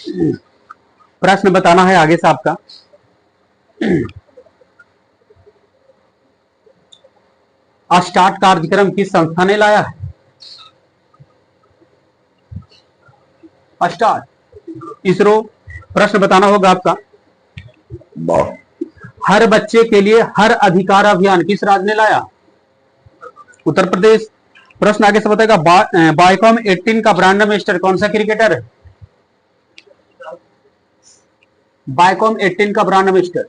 प्रश्न बताना है आगे से आपका। स्टार्ट कार्यक्रम किस संस्था ने लाया है? स्टार्ट इसरो। प्रश्न बताना होगा आपका। हर बच्चे के लिए हर अधिकार अभियान किस राज्य ने लाया? उत्तर प्रदेश। प्रश्न आगे से बताएगा, बायकॉम 18 का ब्रांड एम्बेसडर कौन सा क्रिकेटर है? बायकॉम 18 का ब्रांड एम्बेसडर।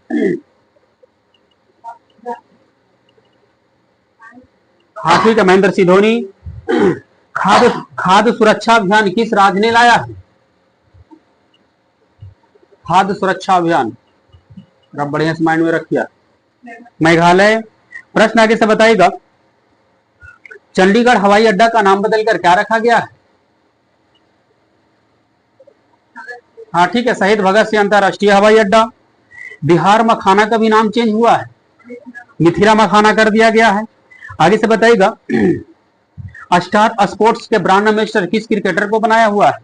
हाँ ठीक है, महेंद्र सिंह धोनी। खाद्य सुरक्षा अभियान किस राज्य ने लाया है? खाद्य सुरक्षा अभियान आप बढ़िया से माइंड में रखिए, मेघालय। प्रश्न आगे से बताइएगा, चंडीगढ़ हवाई अड्डा का नाम बदलकर क्या रखा गया है? हाँ ठीक है, शहीद भगत सिंह अंतरराष्ट्रीय हवाई अड्डा। बिहार मखाना का भी नाम चेंज हुआ है, मिथिला मखाना कर दिया गया है। आगे से बताइएगा, स्टार स्पोर्ट्स के ब्रांड एम्बेसडर किस क्रिकेटर को बनाया हुआ है?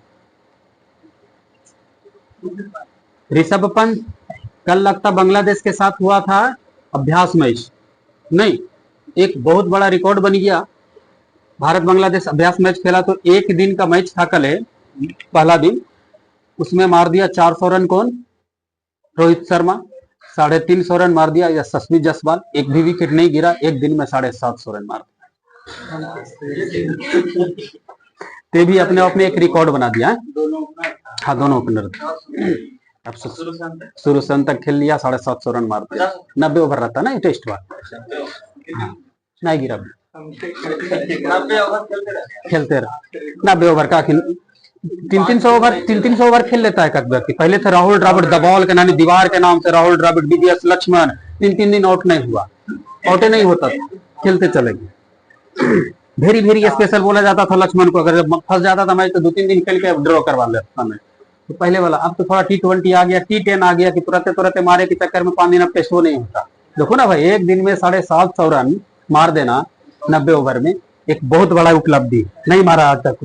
ऋषभ पंत। कल लगता बांग्लादेश के साथ हुआ था अभ्यास मैच, नहीं, एक बहुत बड़ा रिकॉर्ड बन गया। भारत बांग्लादेश अभ्यास मैच खेला, तो एक दिन का मैच था कल, पहला दिन, उसमें मार दिया 400 रन कौन? रोहित शर्मा। 350 रन मार दिया यशस्वी जायसवाल, एक भी विकेट नहीं गिरा, एक दिन में 750 रन मार दिया। ते भी अपने आप में एक रिकॉर्ड बना दिया। हाँ दोनों ओपनर। अब शुरू से अंत तक खेल लिया, 750 रन मार दिया। 90 ओवर रहता ना ये टेस्ट बार। हाँ, नहीं गिरा, 90 रहे 90 ओवर का 300 ओवर खेल लेता है व्यक्ति। पहले थे राहुल द्रविड़, दबॉल के नानी दीवार के नाम से राहुल द्रविड़, बीवीएस लक्ष्मण, 3 दिन आउट नहीं हुआ, आउट नहीं होता था, खेलते चले गए। वेरी वेरी स्पेशल बोला जाता था लक्ष्मण को, अगर फंस जाता था मैच तो 2-3 दिन खेल के ड्रॉ करवा लेता मैं, तो पहले वाला। अब तो थोड़ा T20 आ गया, T10 आ गया कि तुरंत मारे के चक्कर में 5 दिन अब टेस्ट हो नहीं होता। देखो ना भाई, एक दिन में 750 रन मार देना 90 ओवर में, एक बहुत बड़ा उपलब्धि, नहीं मारा आज तक।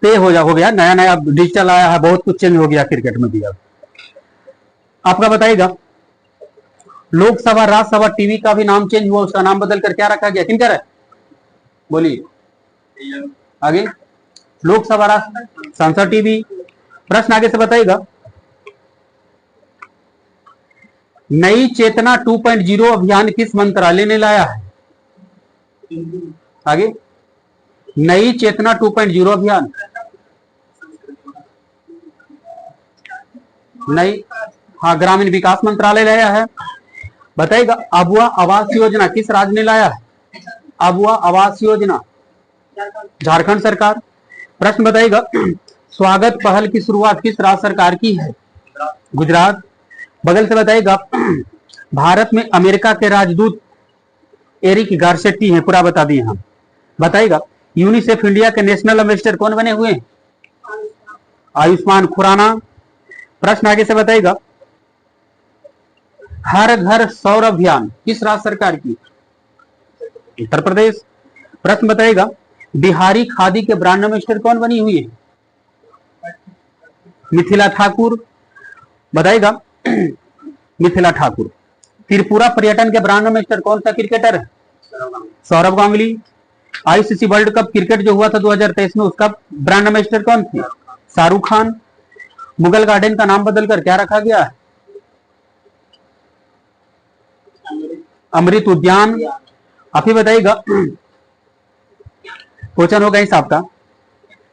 तो हो गया, नया डिजिटल आया है, बहुत कुछ चेंज हो गया क्रिकेट में भी। अब आपका बताइएगा, लोकसभा राज्यसभा टीवी का भी नाम चेंज हुआ, उसका नाम बदलकर क्या रखा गया? किनका है बोलिए आगे? लोकसभा राज्य संसद टीवी। प्रश्न आगे से बताइएगा, नई चेतना 2.0 अभियान किस मंत्रालय ने लाया है? आगे, नई चेतना 2.0 अभियान नई, हाँ ग्रामीण विकास मंत्रालय लाया है। बताइएगा, अबुआ आवास योजना किस राज्य ने लाया है? अबुआ आवास योजना झारखंड सरकार। प्रश्न बताइएगा, स्वागत पहल की शुरुआत किस राज्य सरकार की है? गुजरात। बगल से बताइएगा, भारत में अमेरिका के राजदूत एरिक गारसेट्टी हैं, पूरा बता दिए हम। बताइएगा, यूनिसेफ इंडिया के नेशनल एम्बेसडर कौन बने हुए हैं? आयुष्मान खुराना। प्रश्न आगे से बताइएगा, हर घर सौर अभियान किस राज्य सरकार की? उत्तर प्रदेश। प्रश्न बताइएगा, बिहारी खादी के ब्रांड एम्बेसडर कौन बनी हुई है? मिथिला ठाकुर। बताइएगा, मिथिला ठाकुर। त्रिपुरा पर्यटन के ब्रांड एम्बेसडर कौन सा क्रिकेटर है? Saurabh Ganguly. ICC world cup cricket जो हुआ था 2023 में, उसका ब्रांड एम्बेसडर कौन थी? शाहरुख खान। मुगल गार्डन का नाम बदलकर क्या रखा गया है? अमृत उद्यान। आप ही बताइएगा, क्वेश्चन होगा इस आपका,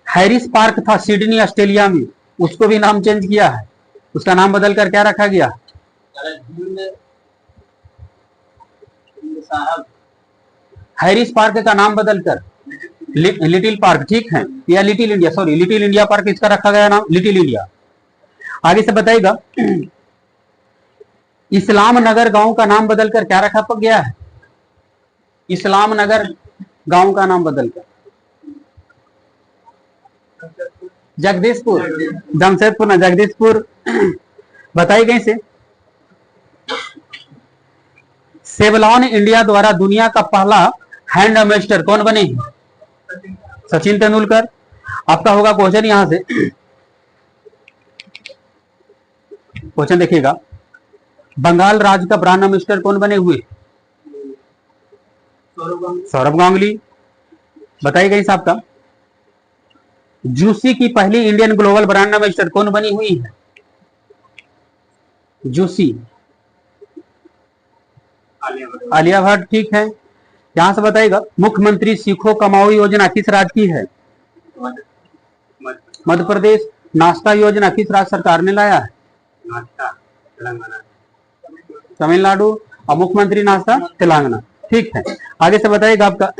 हैरिस पार्क था सिडनी ऑस्ट्रेलिया में, उसको भी नाम चेंज किया है, उसका नाम बदलकर क्या रखा गया? हैरिस पार्क का नाम बदलकर लिटिल पार्क, ठीक है, या little India, sorry little India park, इसका रखा गया नाम लिटिल इंडिया। आगे से बताइएगा, इस्लाम नगर गांव का नाम बदलकर क्या रखा गया है? इस्लाम नगर गांव का नाम बदलकर जगदीशपुर, जमशेदपुर ना जगदीशपुर। बताई गई से सेवलॉन इंडिया द्वारा दुनिया का पहला हैंड एम्बेसडर कौन बने? सचिन तेंदुलकर। आपका होगा क्वेश्चन यहां से, क्वेश्चन देखिएगा, बंगाल राज्य का प्राइम मिनिस्टर कौन बने हुए? सौरभ गांगुली। बताइए गई साहब का, जूसी की पहली इंडियन ग्लोबल ब्रांड एम्बेसडर कौन बनी हुई है? जूसी, आलिया भट्ट। ठीक है, यहां से बताइएगा, मुख्यमंत्री सीखो कमाओ योजना किस राज्य की है? मध्य प्रदेश। नाश्ता योजना किस राज्य सरकार ने लाया है? तमिलनाडु। और मुख्यमंत्री नाश्ता तेलंगाना। ठीक है, आगे से बताइएगा आपका,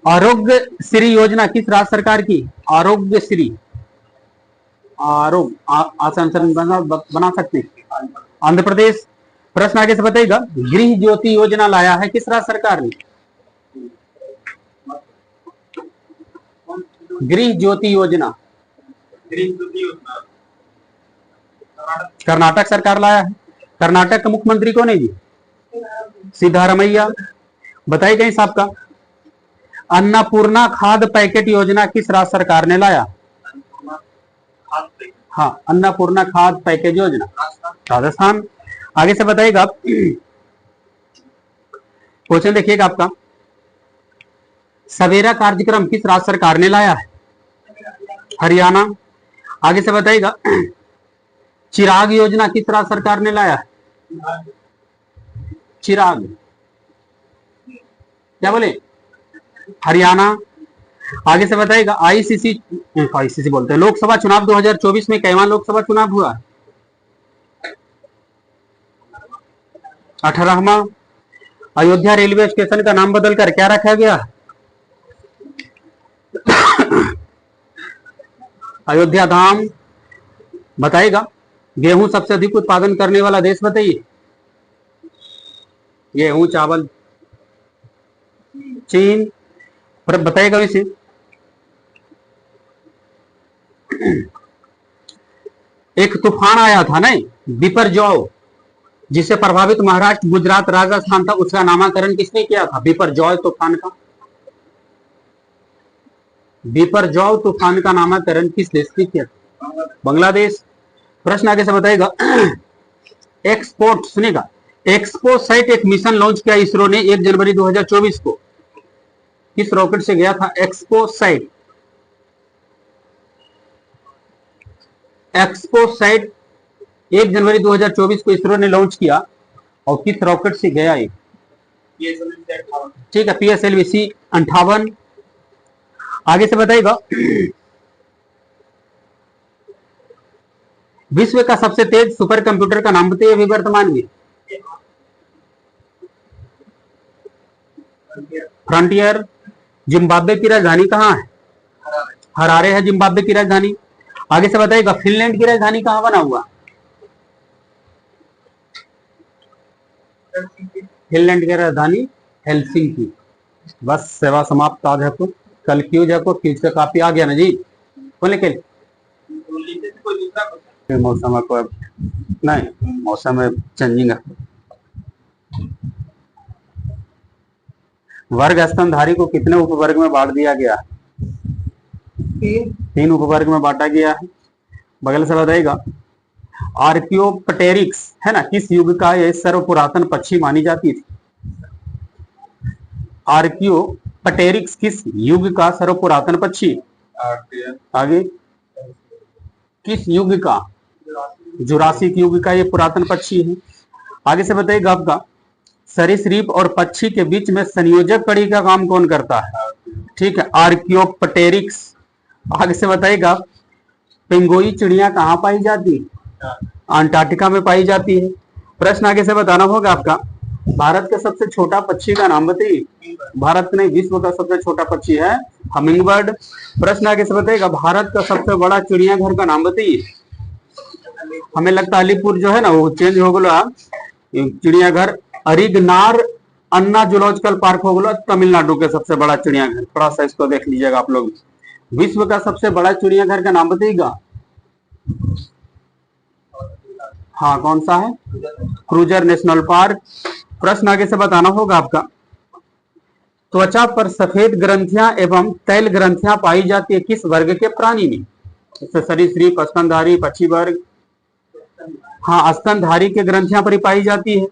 आरोग्य श्री योजना किस राज्य सरकार की? आरोग्य श्री, आरोग्य आसान बना सकते हैं, आंध्र प्रदेश। प्रश्न आगे से बताइएगा, गृह ज्योति योजना लाया है किस राज्य सरकार ने? गृह ज्योति योजना कर्नाटक सरकार लाया है। कर्नाटक का मुख्यमंत्री कौन है जी? सिद्धारमैया। बताइए कहीं साहब का, अन्नपूर्णा खाद्य पैकेट योजना किस राज्य सरकार ने लाया? हाँ, अन्नपूर्णा खाद्य पैकेज योजना राजस्थान। आगे से बताइएगा, क्वेश्चन देखिएगा आपका, सवेरा कार्यक्रम किस राज्य सरकार ने लाया है? हरियाणा। आगे से बताइएगा, चिराग योजना किस राज्य सरकार ने लाया है? चिराग, क्या बोले? हरियाणा। आगे से बताइएगा, आईसीसी बोलते हैं, लोकसभा चुनाव 2024 में कैवां लोकसभा चुनाव हुआ? 18वां। अयोध्या रेलवे स्टेशन का नाम बदलकर क्या रखा गया? अयोध्या धाम। बताइएगा, गेहूं सबसे अधिक उत्पादन करने वाला देश बताइए। गेहूं चावल चीन। पर बताइएगा इसे, एक तूफान आया था ना बिपरजॉय, जिससे प्रभावित महाराष्ट्र, गुजरात, राजस्थान था, उसका नामकरण किसने किया था? बिपरजॉय तूफान का, बिपरजॉय तूफान का नामकरण किस देश ने किया था? बांग्लादेश। प्रश्न आगे से बताएगा, एक्सपोर्ट, सुनेगा, एक्सपो साइट एक मिशन लॉन्च किया इसरो ने 1 जनवरी 2024 को, किस रॉकेट से गया था? एक्सपो साइट, एक्सपो साइट 1 जनवरी 2024 को इसरो ने लॉन्च किया, और किस रॉकेट से गया ये? ठीक है, PSLV C-58। आगे से बताइएगा, विश्व का सबसे तेज सुपर कंप्यूटर का नाम बताइए अभी वर्तमान में। फ्रंटियर। जिम्बाब्वे की राजधानी कहाँ है? हरारे है जिम्बाब्वे की राजधानी। आगे से बताइएगा, फिनलैंड की राजधानी कहाँ बना हुआ? फिनलैंड की राजधानी हेलसिंकी। बस सेवा समाप्त। आज है तो कल क्यूज है, को क्यूज का काफी आ गया ना जी, कौन लेके? मौसम को नहीं, मौसम में चेंजिंग है। वर्ग स्तंभधारी को कितने उपवर्ग में बांट दिया गया? 3 उपवर्ग में बांटा गया है। बगल से बताइएगा, आर्कियोप्टेरिक्स है ना, किस युग का यह सर्व पुरातन पक्षी मानी जाती थी? आर्कियोप्टेरिक्स किस युग का सर्व पुरातन पक्षी? आगे, किस युग का? जुरासिक युग का ये पुरातन पक्षी है। आगे से बताइएगा आपका, सरीसृप और पक्षी के बीच में संयोजक कड़ी का काम कौन करता है? ठीक है, आर्कियोप्टेरिक्स। आगे से बताइएगा, पेंगोई चिड़िया कहाँ पाई जाती है? अंटार्कटिका में पाई जाती है। प्रश्न आगे से बताना होगा आपका, भारत का सबसे छोटा पक्षी का नाम बताइए। भारत नहीं, विश्व का सबसे छोटा पक्षी है हमिंगबर्ड। प्रश्न आगे से बताइएगा, भारत का सबसे बड़ा चिड़ियाघर का नाम बताइए। हमें लगता है अलीपुर जो है ना वो चेंज हो गया, चिड़ियाघर अरिगनार अन्ना जूलॉजिकल पार्क हो गया तमिलनाडु के सबसे बड़ा चिड़ियाघर। थोड़ा सा इसको देख लीजिएगा आप लोग। विश्व का सबसे बड़ा चिड़ियाघर का नाम बताइएगा। हाँ, कौन सा है? Cruiser national park. प्रश्न आगे से बताना होगा आपका, त्वचा पर सफेद ग्रंथियां एवं तैल ग्रंथियां पाई जाती है किस वर्ग के प्राणी में? जैसे सरीसृप, स्तनधारी, पक्षी वर्ग। हाँ, स्तनधारी के ग्रंथियां पर ही पाई जाती है।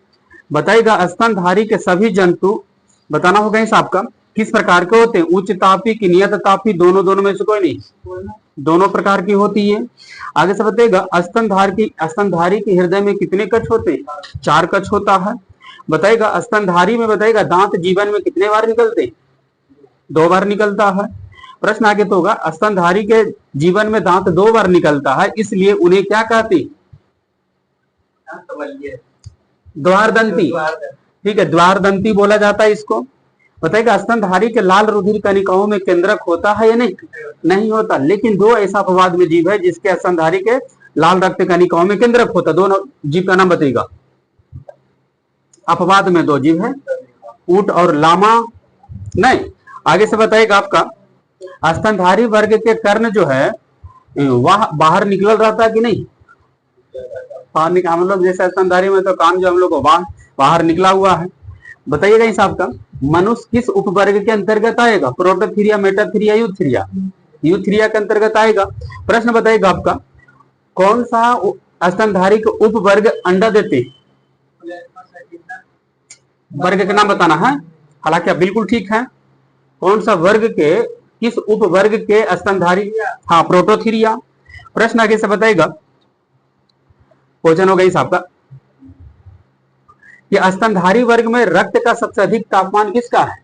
बताइएगा स्तनधारी के सभी जंतु, बताना होगा इस आपका, किस प्रकार के होते हैं? उच्च तापी की नियत तापी, दोनों दोनों में से कोई नहीं, दोनों प्रकार की होती है। आगे से बताइएगा स्तनधारी के हृदय में कितने कक्ष होते हैं? 4 कक्ष होता है। बताइएगा स्तनधारी में बताइएगा दांत जीवन में कितने बार निकलते हैं? 2 बार निकलता है। प्रश्न आगे तो होगा स्तनधारी के जीवन में दांत 2 बार निकलता है, इसलिए उन्हें क्या कहते हैं? द्वारदंती। ठीक है, द्वारदंती बोला जाता है इसको। बताइएगा स्तनधारी के लाल रुधिर कणिकाओं में केंद्रक होता है या नहीं? नहीं होता, लेकिन 2 ऐसा अपवाद में जीव है जिसके स्तनधारी के लाल रक्त कणिकाओं में केंद्रक होता है। दोनों जीव का नाम बताइएगा। अपवाद में 2 जीव है, ऊंट और लामा नहीं। आगे से बताइएगा आपका स्तनधारी वर्ग के कर्ण जो है वह बाहर निकल रहता है कि नहीं? हम लोग जैसे स्तनधारी में तो कान जो हम लोग को बाहर निकला हुआ है। बताइएगा इस आपका मनुष्य किस उपवर्ग के अंतर्गत आएगा? Prototheria, Metatheria, Eutheria? यूथीरिया के अंतर्गत आएगा। प्रश्न बताइएगा आपका कौन सा स्तनधारी के उपवर्ग अंडा देते? वर्ग के नाम बताना है। हालांकि आप बिल्कुल ठीक है। कौन सा वर्ग के, किस उपवर्ग के स्तनधारी? हाँ, प्रोटोथीरिया। प्रश्न आगे से बताएगा, क्वेश्चन होगा इस आपका कि स्तनधारी वर्ग में रक्त का सबसे अधिक तापमान किसका है?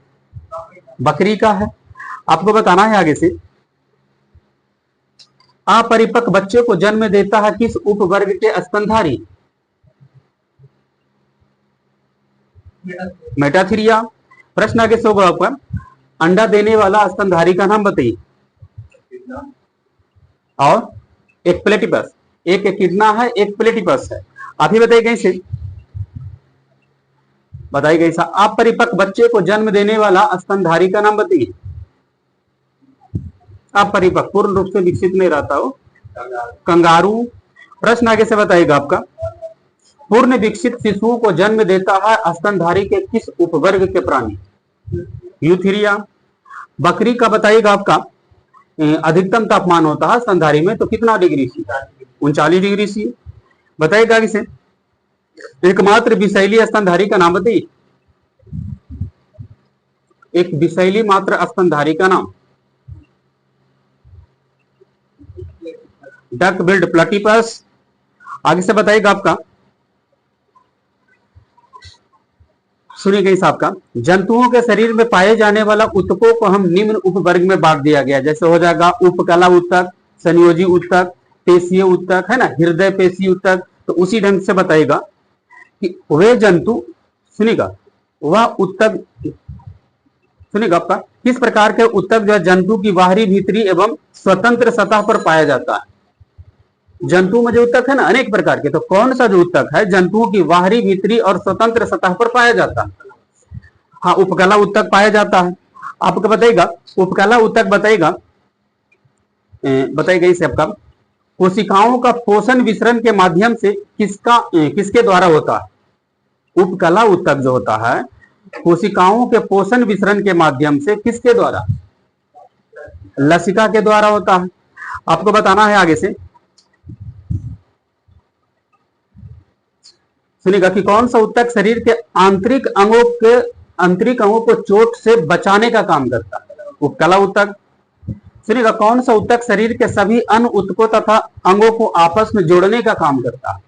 बकरी का है। आपको बताना है आगे से अपरिपक्व बच्चे को जन्म देता है किस उपवर्ग के स्तनधारी? मेटाथीरिया। प्रश्न आगे से होगा आपका अंडा देने वाला स्तनधारी का नाम बताइए। और एक प्लेटिपस, एक किडना है, एक प्लेटिपस है। आप ही बताइए कैसे? बताइए कैसा? अपरिपक्व बच्चे को जन्म देने वाला स्तनधारी का नाम बताइए। अपरिपक्व, पूर्ण रूप से विकसित नहीं रहता हो, कंगारू। प्रश्न आगे से बताइएगा आपका पूर्ण विकसित शिशुओं को जन्म देता है स्तनधारी के किस उपवर्ग के प्राणी? यूथीरिया। बकरी का बताइएगा आपका अधिकतम तापमान होता है स्तनधारी में तो कितना डिग्री सी? 39 degree C. बताइएगा किसे एकमात्र विषैली स्तनधारी का नाम बताइए। एक विषैली मात्र स्तनधारी का नाम? Duck billed platypus. आगे से बताइएगा आपका सुनिएगा इस आपका जंतुओं के शरीर में पाए जाने वाला ऊतकों को हम निम्न उपवर्ग में बांट दिया गया। जैसे हो जाएगा उपकला ऊतक, संयोजी ऊतक, पेशीय ऊतक, है ना, हृदय पेशी ऊतक। तो उसी ढंग से बताएगा कि वे जंतु, सुनिएगा, वह ऊतक, सुनिएगा आपका किस प्रकार के ऊतक जो जंतु की बाहरी, भीतरी एवं स्वतंत्र सतह पर पाया जाता है। जंतु में जो ऊतक है ना अनेक प्रकार के, तो कौन सा जो ऊतक है जंतुओं की बाहरी, भीतरी और स्वतंत्र सतह पर पाया जाता है? हाँ, उपकला ऊतक पाया जाता है। आपको बताइएगा उपकला ऊतक बताइएगा इसे आपका कोशिकाओं का पोषण विसरण के माध्यम से किसके द्वारा होता है? उपकला ऊतक जो होता है कोशिकाओं के पोषण विसरण के माध्यम से किसके द्वारा? लसिका के द्वारा होता है। आपको बताना है आगे से, सुनिएगा कि कौन सा ऊतक शरीर के आंतरिक अंगों को चोट से बचाने का काम करता है? उपकला ऊतक। सुनिएगा कौन सा ऊतक शरीर के सभी अन्य ऊतकों तथा अंगों को आपस में जोड़ने का काम करता है?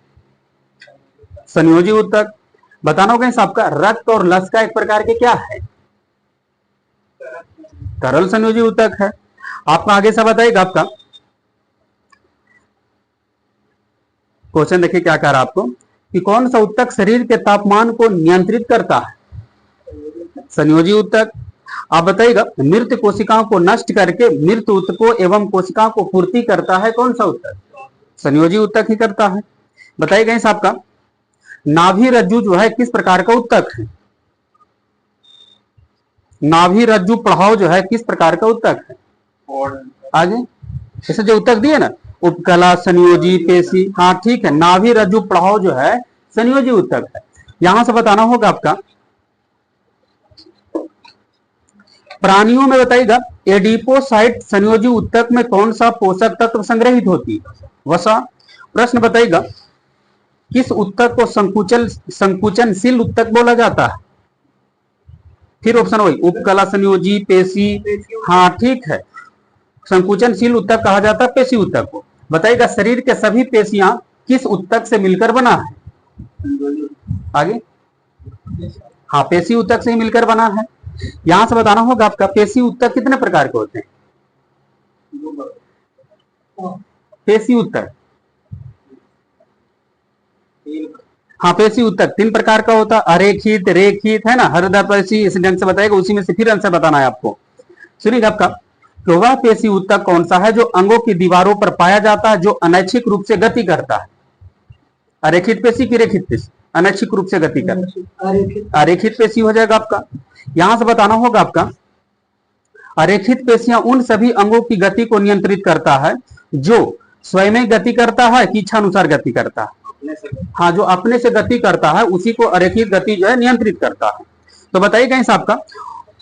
संयोजी ऊतक। बताना होगा आपका रक्त और लसिका एक प्रकार के क्या है? तरल संयोजी ऊतक है। आपका आगे से बताइएगा आपका क्वेश्चन देखिए क्या कह रहा है आपको कि कौन सा ऊतक शरीर के तापमान को नियंत्रित करता है? संयोजी ऊतक। आप बताइएगा मृत कोशिकाओं को नष्ट करके मृत ऊतकों एवं कोशिकाओं को पूर्ति करता है कौन सा ऊतक? संयोजी ऊतक ही करता है। बताइएगा इस आपका नाभि रज्जु जो है किस प्रकार का ऊतक है? नाभि रज्जु पढ़ाओ जो है किस प्रकार का ऊतक है? आगे ऐसे जो ऊतक दिए ना उपकला, संयोजी, पेशी, हाँ ठीक है, नाभि रज्जु पढ़ाओ जो है संयोजी ऊतक है। यहां से बताना होगा आपका प्राणियों में बताइएगा एडिपोसाइट संयोजी ऊतक में कौन सा पोषक तत्व संग्रहित होती है? वसा। प्रश्न बताइएगा किस ऊतक को संकुचनशील ऊतक बोला जाता है? फिर ऑप्शन वही उपकला संयोजी, पेशी। हाँ ठीक है, संकुचनशील ऊतक कहा जाता है पेशी ऊतक को। बताइएगा शरीर के सभी पेशियां किस ऊतक से मिलकर बना है? आगे, हाँ पेशी ऊतक से ही मिलकर बना है। यहां से बताना होगा आपका पेशी ऊतक कितने प्रकार के होते हैं? पेशी ऊतक, हाँ पेशी ऊतक 3 प्रकार का होता है, अरेखित, रेखित, है ना, हृदयपेशी। इस ढंग से बताएगा, उसी में से फिर आंसर बताना है आपको। सुनिए आपका तो वह पेशी ऊतक कौन सा है जो अंगों की दीवारों पर पाया जाता है, जो अनैच्छिक रूप से गति करता है? अरेखित पेशी की रेखित पेशी? अनैच्छिक रूप से गति करता है, अरेखित पेशी हो जाएगा आपका। यहां से बताना होगा आपका अरेखित पेशियां उन सभी अंगों की गति को नियंत्रित करता है जो स्वयं गति करता है कि इच्छा अनुसार गति करता है? हाँ, जो अपने से गति करता है उसी को अरेखित गति जो है नियंत्रित करता है। तो बताइए कहीं साहब का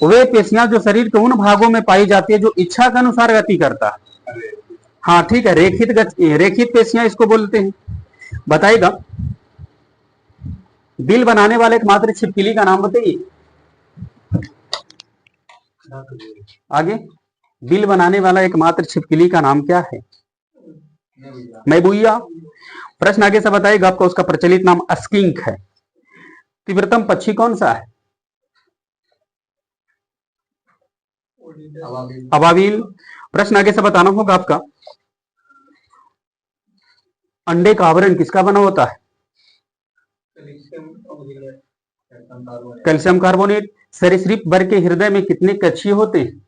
वे पेशियां जो शरीर के उन भागों में पाई जाती है जो इच्छा के अनुसार गति करता है? हाँ ठीक है, रेखित पेशियां इसको बोलते हैं। बताइएगा बिल बनाने वाले एकमात्र छिपकली का नाम बताइए। आगे, बिल बनाने वाला एकमात्र छिपकली का नाम क्या है? मैबुइया। प्रश्न आगे से बताइएगा आपको उसका प्रचलित नाम स्किंक है। तीव्रतम पक्षी कौन सा है? अबाबिल। प्रश्न आगे से बताना होगा आपका अंडे का आवरण किसका बना होता है? Calcium carbonate. सरीसृप वर्ग के हृदय में कितने कक्षीय होते हैं?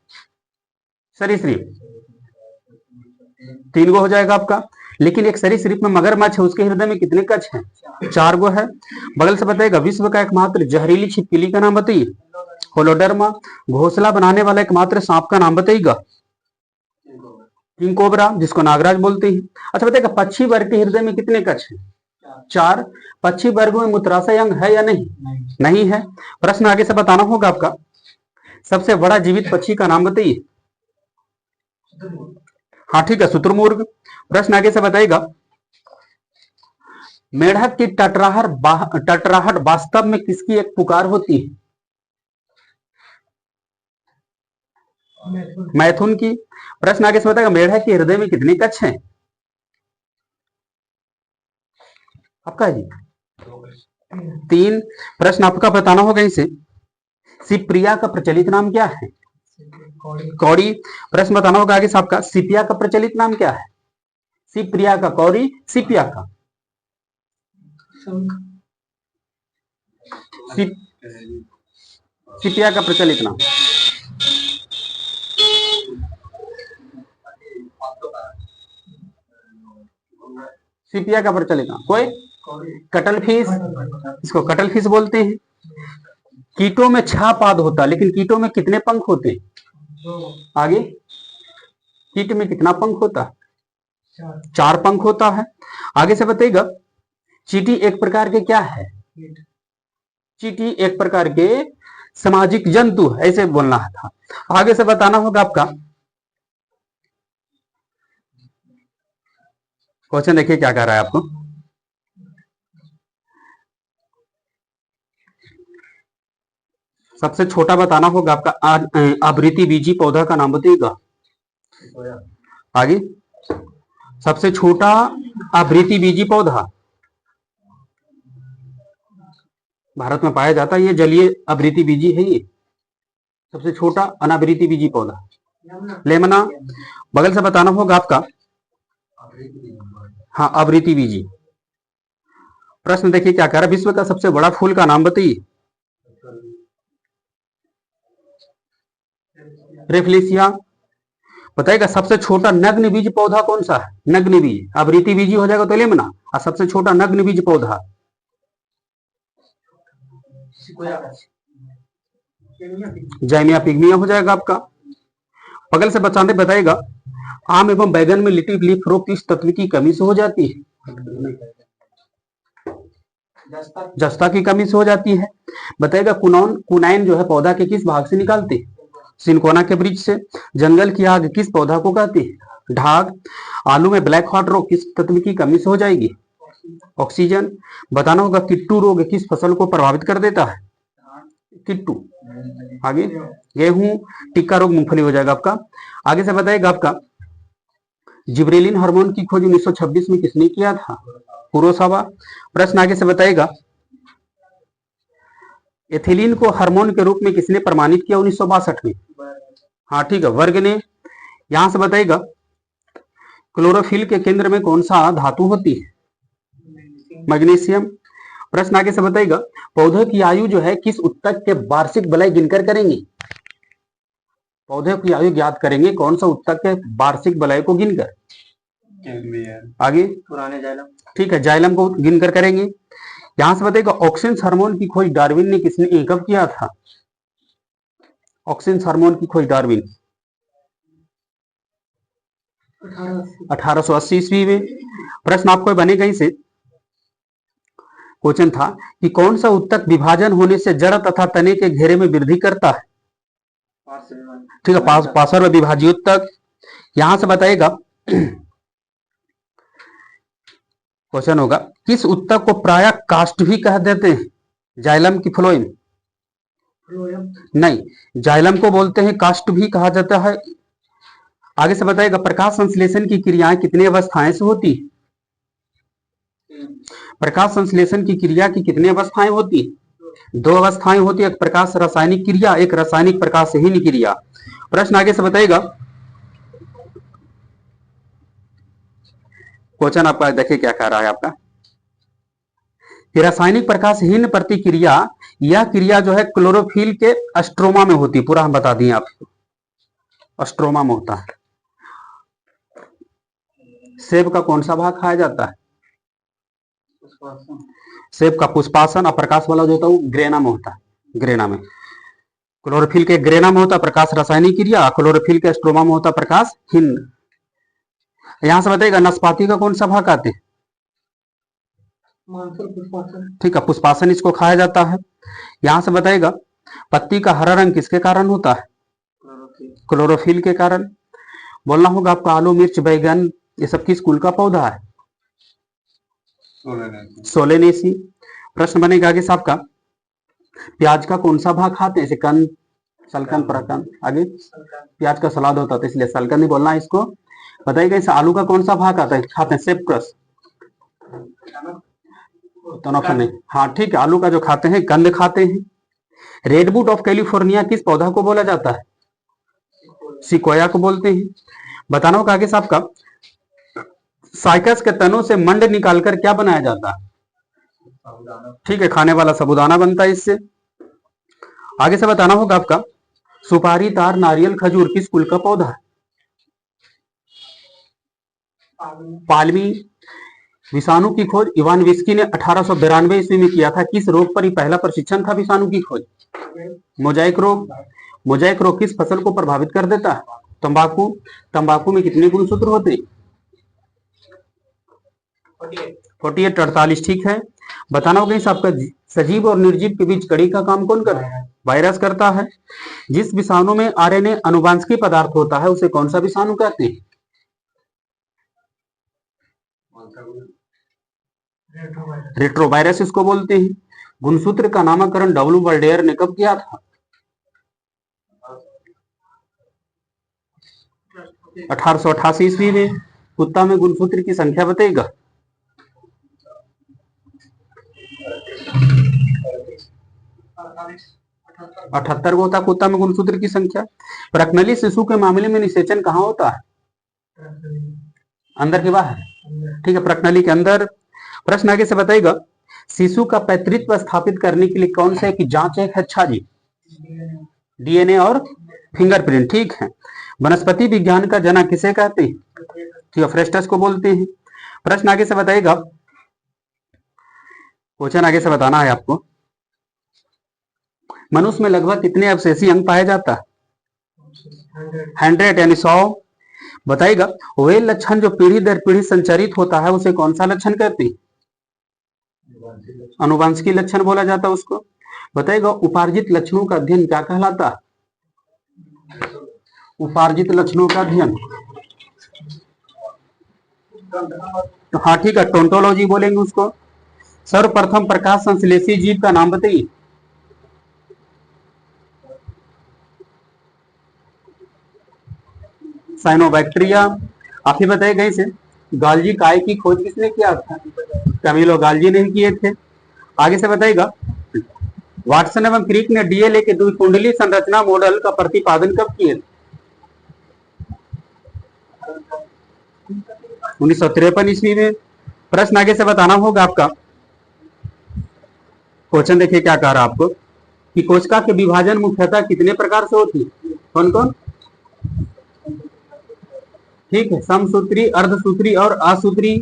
सरीसृप 3 गो हो जाएगा आपका। लेकिन एक सरीसृप में मगरमच्छ है, उसके हृदय में कितने कक्ष हैं? 4 गो है। बगल से बताइएगा विश्व का एकमात्र जहरीली छिपकली का नाम बताइए। होलोडर्मा। घोंसला बनाने वाला एकमात्र सांप का नाम बताइएगा। किंग कोबरा, जिसको नागराज बोलते हैं। अच्छा बताइएगा पक्षी वर्ग के हृदय में कितने कक्ष हैं? 4। पक्षी वर्ग में मूत्राशय अंग है या नहीं? नहीं है। प्रश्न आगे से बताना होगा आपका सबसे बड़ा जीवित पक्षी का नाम बताइए। हाँ ठीक है, शुतुरमुर्ग। प्रश्न आगे से बताइएगा मेढक की टटराहट वास्तव में किसकी एक पुकार होती है? मैथुन की। प्रश्न आगे से बताएगा मेढक के हृदय में कितने कक्ष हैं? आपका जी 3। प्रश्न आपका बताना होगा इसे सिप्रिया का प्रचलित नाम क्या है? कौड़ी। प्रश्न बताना होगा आगे से आपका सिपिया का प्रचलित नाम क्या है? सिप्रिया का कौड़ी, सिपिया का सिपिया का प्रचलित नाम सिपिया का प्रचलित नाम कोई कटल फिश, इसको कटल फिश बोलते हैं। कीटों में 6 पाद होता है, लेकिन कीटों में कितने पंख होते हैं? आगे, कीट में कितना पंख होता है? 4 पंख होता है। आगे से बताइएगा चींटी एक प्रकार के क्या है? चींटी एक प्रकार के सामाजिक जंतु है, ऐसे बोलना था। आगे से बताना होगा आपका क्वेश्चन, देखिए क्या कह रहा है आपको। सबसे छोटा बताना होगा आपका आवृत्ति बीजी पौधा का नाम बताइएगा। आगे, सबसे छोटा आवृत्ति बीजी पौधा भारत में पाया जाता है, ये जलीय आवृत्ति बीजी है। ये सबसे छोटा अनावृत्ति बीजी पौधा लेमना। बगल से बताना होगा आपका हाँ आवृत्ति बीजी। प्रश्न देखिए क्या कह रहा है विश्व का सबसे बड़ा फूल का नाम बताइए। रेफ्लेसिया। बताइएगा सबसे छोटा नग्न बीज पौधा कौन सा है? नग्न बीज, आवृत्ति बीजी हो जाएगा तो लेमना, और सबसे छोटा नग्न बीज पौधा जैमिया पिग्मिया हो जाएगा आपका। बगल से बचाने बताएगा आम एवं बैगन में लिटिल लीफ रोग किस तत्व की कमी से हो जाती है? जस्ता की कमी से हो जाती है। बताएगा कुनाइन जो है पौधा के किस भाग से निकालते हैं? सिनकोना के वृक्ष से। जंगल की आग किस पौधा को कहती है? ढाक। आलू में ब्लैक हॉट रोग किस तत्व की कमी से हो जाएगी? ऑक्सीजन। बताना होगा किट्टू रोग किस फसल को प्रभावित कर देता है? किट्टू। आगे गेहूं टिक्का रोग मूंगफली हो जाएगा आपका। आगे से बताएगा आपका जिब्रेलिन हार्मोन की खोज 1926 में किसने किया था? कुरोसावा। प्रश्न आगे से बताएगा एथिलीन को हार्मोन के रूप में किसने प्रमाणित किया 1962 में? हाँ ठीक है, वर्ग ने। यहां से बताएगा क्लोरोफिल के केंद्र में कौन सा धातु होती है? मैग्नीशियम। प्रश्न आगे से बताएगा पौधे की आयु जो है किस उत्तक के वार्षिक वलय गिनकर करेंगे? पौधे की आयु ज्ञात करेंगे कौन सा उत्तक के वार्षिक वलय को गिनकर? आगे पुराने जाइलम। ठीक है, जाइलम को गिनकर करेंगे। यहां से बताएगा ऑक्सिन हार्मोन की खोज डार्विन ने किसने कब किया था? ऑक्सिन हार्मोन की खोज डार्विन 1880 ईस्वी में। प्रश्न आपको बनेगा इसे क्वेश्चन था कि कौन सा उत्तक विभाजन होने से जड़ तथा तने के घेरे में वृद्धि करता है? ठीक है, पार्श्व विभाजीय उत्तक। यहां से बताएगा क्वेश्चन होगा किस उत्तक को प्रायः कास्ट भी कह देते हैं? जाइलम की फ्लोएम? नहीं, जाइलम को बोलते हैं कास्ट भी कहा जाता है। आगे से बताएगा प्रकाश संश्लेषण की क्रियाएं कितनी अवस्थाएं से होती है? प्रकाश संश्लेषण की क्रिया की कितनी अवस्थाएं होती है? 2 अवस्थाएं होती है, एक प्रकाश रासायनिक क्रिया, एक रासायनिक प्रकाशहीन क्रिया। प्रश्न आगे से बताएगा क्वेश्चन आपका देखिए क्या कह रहा है आपका कि रासायनिक प्रकाशहीन प्रतिक्रिया यह क्रिया जो है क्लोरोफिल के स्ट्रोमा में होती है। पूरा हम बता दिए आपको, स्ट्रोमा में होता है। सेब का कौन सा भाग खाया जाता है? सेब का पुष्पासन। और प्रकाश वाला जो होता है वो ग्रेना में होता है। ग्रेना में क्लोरोफिल के ग्रेना में होता है प्रकाश रासायनिक क्रिया, क्लोरोफिल के स्ट्रोमा में होता है प्रकाशहीन। यहां से बताइएगा नाशपाती का कौन सा भाग आते हैं? ठीक है, पुष्पासन इसको खाया जाता है। यहां से बताइएगा पत्ती का हरा रंग किसके कारण होता है? क्लोरोफिल के कारण। बोलना होगा आपका आलू मिर्च बैगन ये सब किस कुल का पौधा है? सोलेनेसी। प्रश्न बनेगा आगे साहब का प्याज का कौन सा भाग खाते हैं? जैसे कंद, सलकन, प्रकंद। आगे प्याज का सलाद होता है इसलिए सलकन नहीं बोलना है इसको। बताइएगा इस आलू का कौन सा भाग आता है खाते हैं? सेपक्रस। नहीं, हाँ ठीक है, आलू का जो खाते हैं कंद खाते हैं। रेडवुड ऑफ कैलिफोर्निया किस पौधा को बोला जाता है? सिकोया को बोलते हैं। बताना होगा आगे साहब का साइकस के तनों से मंड निकालकर क्या बनाया जाता है? ठीक है, खाने वाला साबूदाना बनता है इससे। आगे से बताना होगा आपका सुपारी, तार, नारियल, खजूर किस कुल का पौधा है? पालमी। विषाणु की खोज इवान विस्की ने 1892 ईस्वी में किया था। किस रोग पर ही पहला प्रशिक्षण था विषाणु की खोज? मोजाइक रोग। मोजाइक रोग किस फसल को प्रभावित कर देता है? तंबाकू। तंबाकू में कितने गुणसूत्र होते हैं? 48, 48। ठीक है। बताना होगा इस आपका सजीव और निर्जीव के बीच कड़ी का काम कौन करता है? वायरस करता है। जिस विषाणु में आरएनए अनुवांशिकी पदार्थ होता है उसे कौन सा विषाणु कहते हैं? रेट्रोवायरस इसको बोलते हैं। गुणसूत्र का नामकरण डब्ल्यू वर्डेयर ने कब किया था? 1888 ईस्वी में। कुत्ता में गुणसूत्र की संख्या बताएगा? 78 को होता कुत्ता में गुणसूत्र की संख्या। प्रकनली शिशु के मामले में निषेचन कहाँ होता है? अंदर के बाहर? ठीक है, प्रकनली के अंदर। प्रश्न आगे से बताएगा शिशु का पैतृत्व स्थापित करने के लिए कौन सा की जांच है? अच्छा जी, डीएनए और फिंगरप्रिंट। ठीक है। वनस्पति विज्ञान का जनक किसे कहते हैं? थियोफ्रेस्टस को बोलते हैं। प्रश्न आगे से बताएगा क्वेश्चन आगे से बताना है आपको मनुष्य में लगभग कितने अवशेषी अंग पाया जाता है? 100 यानी 100। बताइएगा वे लक्षण जो पीढ़ी दर पीढ़ी संचरित होता है उसे कौन सा लक्षण कहते हैं? अनुवांशिकी लक्षण बोला जाता है उसको। बताइएगा उपार्जित लक्षणों का अध्ययन क्या कहलाता है? उपार्जित लक्षणों का अध्ययन। तो हाँ ठीक है, टोंटोलॉजी बोलेंगे उसको। सर्वप्रथम प्रकाश संश्लेषी जीव का नाम बताइए। साइनोबैक्टीरिया। आप ही बताइएगा इसे। गाल्जी काय की खोज किसने किया था? कैमिलो गाल्जी ने किए थे। आगे से बताइएगा, वाटसन एवं क्रिक ने डीएनए के द्विकुंडली संरचना मॉडल का प्रतिपादन कब किए? 1953 ईस्वी में। प्रश्न आगे से बताना होगा आपका। क्वेश्चन देखिए क्या कह रहा है आपको कि कोशिका के विभाजन मुख्यतः कितने प्रकार से होती है? कौन कौन? ठीक है, समसूत्री, अर्धसूत्री और असूत्री।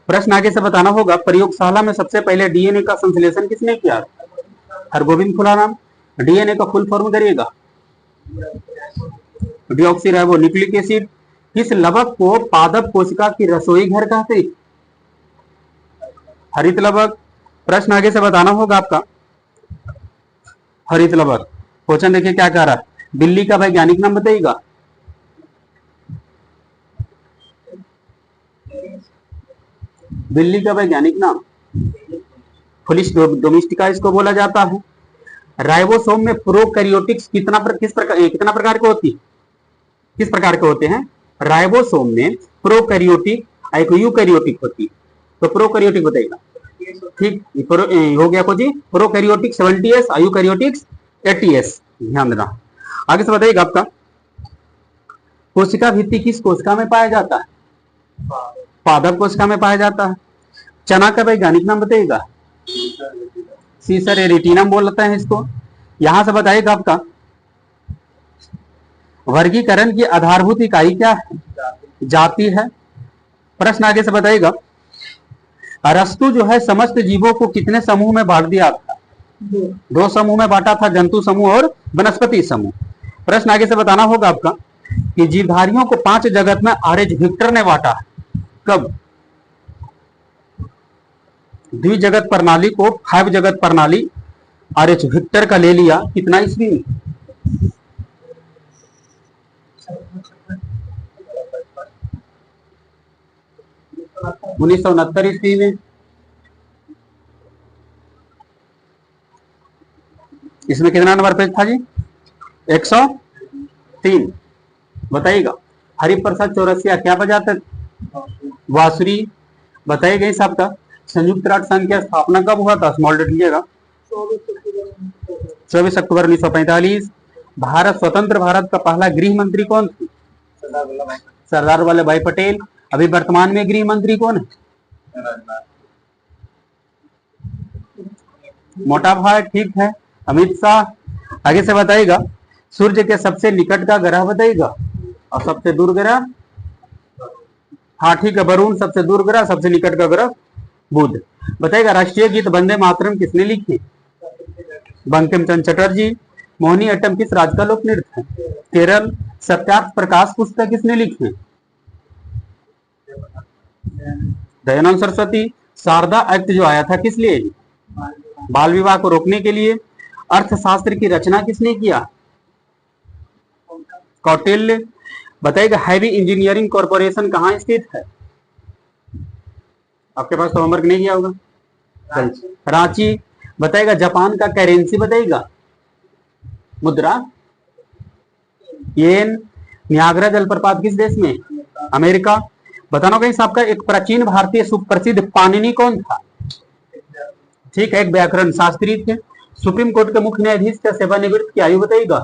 प्रश्न आगे से बताना होगा, प्रयोगशाला में सबसे पहले डीएनए का संश्लेषण किसने किया? हरगोविंद खुराना। डीएनए का फुल फॉर्म करिएगा। Deoxyribo nucleic acid. किस लवक को पादप कोशिका की रसोई घर कहते? हरित लवक। प्रश्न आगे से बताना होगा आपका, हरित लवक। क्वेश्चन देखिए क्या कह रहा है, बिल्ली का वैज्ञानिक नाम बताइएगा। बिल्ली का वैज्ञानिक नाम फुलिस डोमेस्टिका इसको बोला जाता है। राइबोसोम में प्रोकैरियोटिक्स कितना प्रकार के होती? किस प्रकार के होते हैं? राइबोसोम में प्रोकैरियोटिक एक यूकैरियोटिक होती है। तो प्रोकैरियोटिक बताइएगा। ठीक हो गया जी, प्रोकैरियोटिक 70s, यूकैरियोटिक्स 80s। ध्यान देना। आगे से बताइएगा आपका, कोशिका भित्ति किस कोशिका में पाया जाता है? पादप कोशिका में पाया जाता है। चना का वैज्ञानिक नाम बताइएगा। सीसर एरिटिनम बोलते हैं इसको। यहां से बताइएगा आपका, वर्गीकरण की आधारभूत इकाई क्या है? जाति है। प्रश्न आगे से बताइएगा, अरस्तु जो है समस्त जीवों को कितने समूह में बांट दिया था? 2 समूह में बांटा था, जंतु समूह और वनस्पति समूह। प्रश्न आगे से बताना होगा आपका कि जीवधारियों को 5 जगत में आर्य विक्टर ने बांटा। कब? द्विजगत प्रणाली को 5 जगत प्रणाली आर्य विक्टर का ले लिया। कितना ईस्वी में? 1969 ईस्वी में। इसमें कितना नंबर पेज था जी? 103। बताइएगा, हरिप्रसाद चौरसिया क्या बजाते? बांसुरी। बताइएगा इस आपका, संयुक्त राष्ट्र संघ की स्थापना कब हुआ था? स्मॉल डेट लीजिएगा। 24 अक्टूबर 1945। भारत स्वतंत्र भारत का पहला गृह मंत्री कौन थे? सरदार वल्लभ भाई पटेल। अभी वर्तमान में गृह मंत्री कौन है? मोटा भाई। ठीक है, अमित शाह। आगे से बताइएगा, सूर्य के सबसे निकट का ग्रह बताइएगा और सबसे दूर ग्रह। हाँ ठीक है, वरुण सबसे दूर ग्रह, सबसे निकट का ग्रह बुध। बताइएगा, राष्ट्रीय गीत वंदे मातरम किसने लिखी? बंकिम चंद्र चटर्जी। मोहिनी अट्टम किस राज्य का लोक नृत्य है? केरल। सत्यार्थ प्रकाश पुस्तक किसने लिखी? दयानंद सरस्वती। शारदा एक्ट जो आया था किस लिए? बाल विवाह को रोकने के लिए। अर्थशास्त्र की रचना किसने किया? कौटिल्य। बताइएगा, हैवी इंजीनियरिंग कॉर्पोरेशन कहाँ स्थित है? आपके पास तो होमवर्क नहीं किया होगा। रांची। बताइएगा, जापान का करेंसी बताइएगा, मुद्रा येन। नियाग्रा जलप्रपात किस देश में? अमेरिका। बताना होगा इस आपका, एक प्राचीन भारतीय सुप्रसिद्ध पाणिनि कौन था? ठीक है, एक व्याकरण शास्त्री थे। सुप्रीम कोर्ट के मुख्य न्यायाधीश का सेवानिवृत्त की आयु बताइएगा।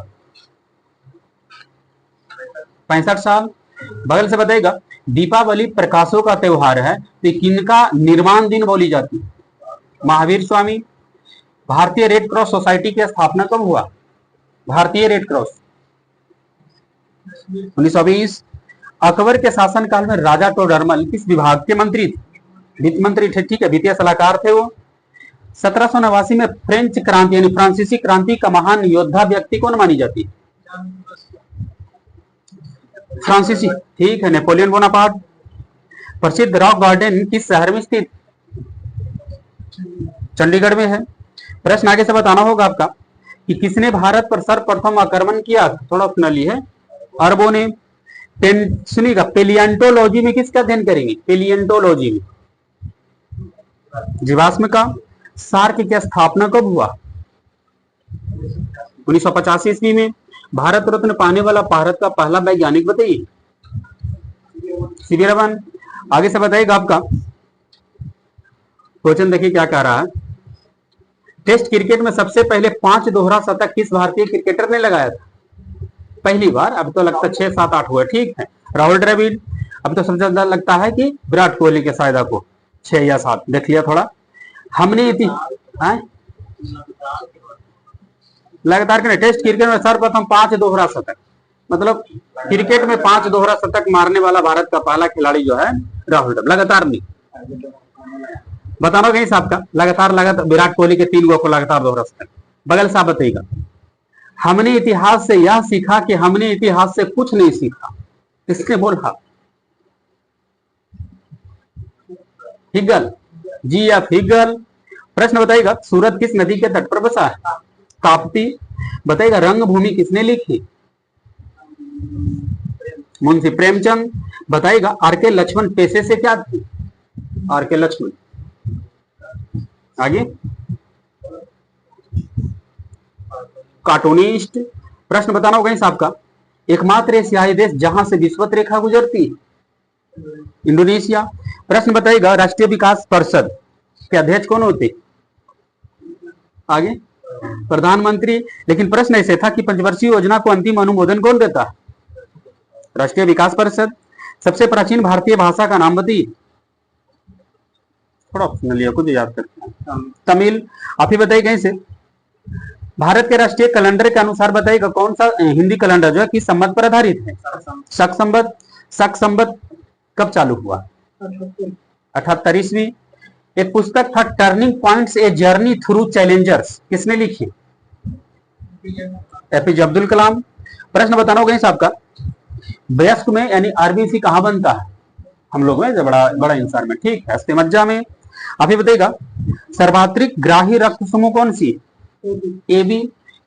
65 साल। बगल से बताइएगा, दीपावली प्रकाशों का त्योहार है तो किनका निर्माण दिन बोली जाती है? महावीर स्वामी। भारतीय रेड क्रॉस सोसाइटी की स्थापना कब हुआ? भारतीय रेड क्रॉस 1920। अकबर के शासनकाल में राजा टोडरमल किस विभाग के मंत्री थे? वित्त मंत्री थे। ठीक है, वित्तीय सलाहकार थे वो। 1789 में फ्रेंच क्रांति यानी फ्रांसीसी क्रांति का महान योद्धा व्यक्ति कौन मानी जाती है? फ्रांसीसी। ठीक है, नेपोलियन बोनापार्ट। प्रसिद्ध रॉक गार्डन किस शहर में स्थित? चंडीगढ़ में है। प्रश्न आगे से बताना होगा आपका कि किसने भारत पर सर्वप्रथम आक्रमण किया? थोड़ा अपना ली है। अरबों ने। सुनिएगा, पेलियंटोलॉजी में किसका अध्ययन करेंगे? पेलियंटोलॉजी में जीवाश्म का। सार्क की स्थापना कब हुआ? 1985 ईस्वी में। भारत रत्न पाने वाला भारत का पहला वैज्ञानिक बताइए। सीवी रमन। आगे से बताइएगा आपका क्वेश्चन, देखिए क्या कह रहा है। टेस्ट क्रिकेट में सबसे पहले 5 दोहरा शतक किस भारतीय क्रिकेटर ने लगाया था? पहली बार। अब तो लगता है 6, 7, 8 हुआ। ठीक है, राहुल द्रविड़। अब तो सबसे ज्यादा लगता है कि विराट कोहली के शायद आपको 6 या 7 देख लिया थोड़ा। हमने लगातार के टेस्ट क्रिकेट में सर्वप्रथम 5 दोहरा शतक, मतलब क्रिकेट में 5 दोहरा शतक मारने वाला भारत का पहला खिलाड़ी जो है राहुल द्रविड़। लगातार नहीं, बताना कहीं साहब का लगातार विराट कोहली के 3 गो को लगातार दोहरा शतक। बगल साहब बताइएगा। हमने इतिहास से यह सीखा कि हमने इतिहास से कुछ नहीं सीखा, किसने बोला? Hegel, GF. हिगल। प्रश्न बताइएगा, सूरत किस नदी के तट पर बसा है? ताप्ती। बताइएगा, रंगभूमि किसने लिखी? मुंशी प्रेमचंद। बताइएगा, आर.के. लक्ष्मण पेशे से क्या थे? आर.के. लक्ष्मण। आगे, कार्टूनिस्ट। प्रश्न बताना होगा साहब का, एकमात्र एशियाई देश जहां से विषुवत रेखा गुजरती? इंडोनेशिया। प्रश्न बताइएगा, राष्ट्रीय विकास परिषद के अध्यक्ष कौन होते? आगे, प्रधानमंत्री। लेकिन प्रश्न ऐसे था कि पंचवर्षीय योजना को अंतिम अनुमोदन कौन देता है? राष्ट्रीय विकास परिषद। सबसे प्राचीन भारतीय भाषा का नाम बताइए। थोड़ा ऑप्शनल लिया, कुछ याद करते हैं। तमिल। आप ही बताइए कहीं से। भारत के राष्ट्रीय कैलेंडर के अनुसार बताइएगा कौन सा हिंदी कैलेंडर जो है किस संवत पर आधारित है? शक संवत। शक संवत कब चालू हुआ? 78 ईस्वी। एक पुस्तक था turning points a journey through Challengers, किसने लिखी? एपीजे अब्दुल कलाम। प्रश्न बताना होगा साहब का, वयस्क में यानी आरबीसी कहां बनता है? हम लोग में, बड़ा बड़ा इंसान में। ठीक है, अस्थिमज्जा में। आप ही बताइएगा, सर्वाधिक ग्राही रक्त समूह कौन सी? एबी।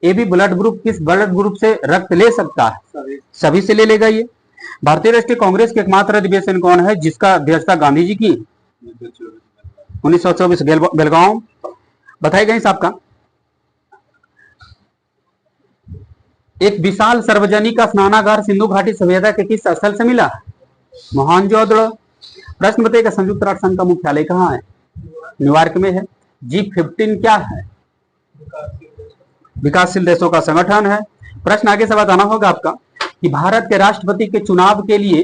एबी ब्लड ग्रुप किस ब्लड ग्रुप से रक्त ले सकता है? सभी से ले लेगा ये। भारतीय राष्ट्रीय कांग्रेस के एकमात्र अधिवेशन कौन है जिसका अध्यक्षता गांधी जी की? 1924 बेलगांव। बताइएगा इस आपका, एक विशाल सार्वजनिक स्नानागार सिंधु घाटी सभ्यता के किस स्थल से मिला? मोहनजोदड़ो। प्रश्न बताइएगा, संयुक्त राष्ट्र संघ का मुख्यालय कहाँ है? न्यूयॉर्क में है। G15 क्या है? विकासशील देशों का संगठन है। प्रश्न आगे से बताना होगा आपका कि भारत के राष्ट्रपति के चुनाव के लिए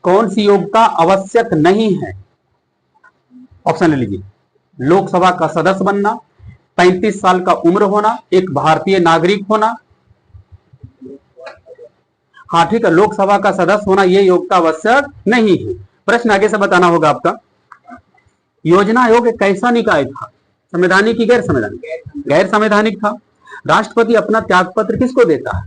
कौन सी योग्यता आवश्यक नहीं है? ऑप्शन ले लीजिए। लोकसभा का सदस्य बनना, 35 साल का उम्र होना, एक भारतीय नागरिक होना। हाँ ठीक है, लोकसभा का सदस्य होना ये योग्यता आवश्यक नहीं है। प्रश्न आगे से बताना होगा आपका, योजना आयोग एक कैसा निकाय था? संवैधानिक की गैर संवैधानिक? गैर संवैधानिक था। राष्ट्रपति अपना त्यागपत्र किसको देता है?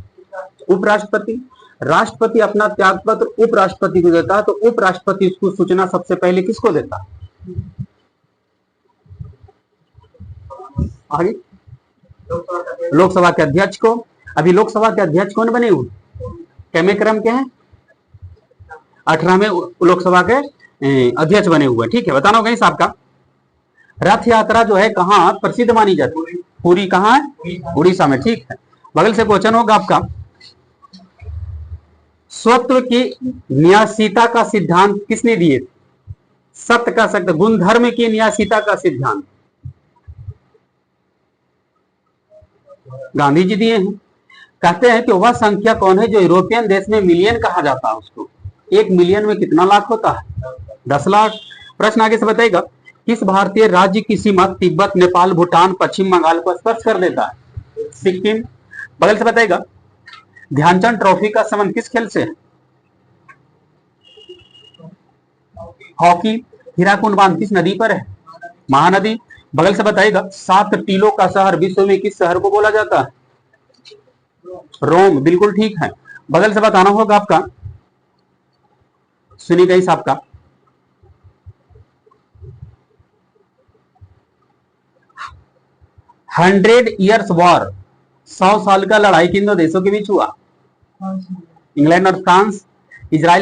उपराष्ट्रपति। राष्ट्रपति अपना त्यागपत्र उपराष्ट्रपति को देता है, तो उपराष्ट्रपति इसको सूचना सबसे पहले किसको देता है? आगे, लोकसभा के अध्यक्ष को। अभी लोकसभा के अध्यक्ष कौन बने हुए? कैमे क्रम के हैं? 18वें लोकसभा के अध्यक्ष बने हुए। ठीक है, बताना होगा साहब का, रथ यात्रा जो है कहां प्रसिद्ध मानी जाती है? पूरी कहां है? उड़ीसा में। ठीक है, बगल से क्वेश्चन होगा आपका, स्वत्व की न्यासीता का सिद्धांत किसने दिए? सत्य का सत्य, गुणधर्म की न्यासीता का सिद्धांत गांधी जी दिए हैं। कहते हैं कि वह संख्या कौन है जो यूरोपियन देश में मिलियन कहा जाता है उसको? 1 मिलियन में कितना लाख होता है? 10 लाख। प्रश्न आगे से बताइएगा, किस भारतीय राज्य की सीमा तिब्बत, नेपाल, भूटान, पश्चिम बंगाल को स्पर्श कर देता है? सिक्किम। बगल से बताइएगा, ध्यानचंद ट्रॉफी का संबंध किस खेल से है? हॉकी। हीराकुंड बांध किस नदी पर है? महानदी। बगल से बताइएगा, 7 टीलों का शहर विश्व में किस शहर को बोला जाता है? रोम। बिल्कुल ठीक है। बगल से बताना होगा आपका, सुनिएगा इस आपका, $100 Years War, 100 साल का लड़ाई किन दो देशों के बीच हुआ? इंग्लैंड और फ्रांस, इजराइल